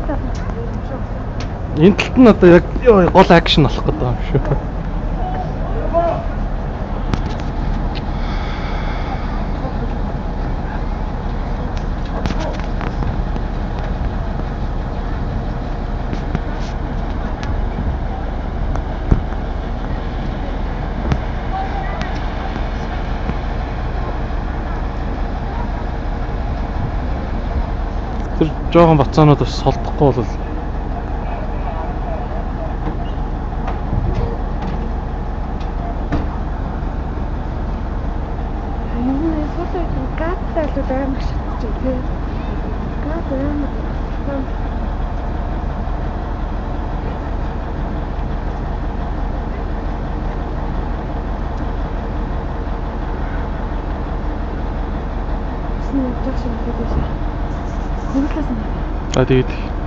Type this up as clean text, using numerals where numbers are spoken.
Энэ талд нь одоо яг гол акшн болох гэдэг юм шүү. Тэр жоохон бацаанууд бас холдохгүй бол тэгээд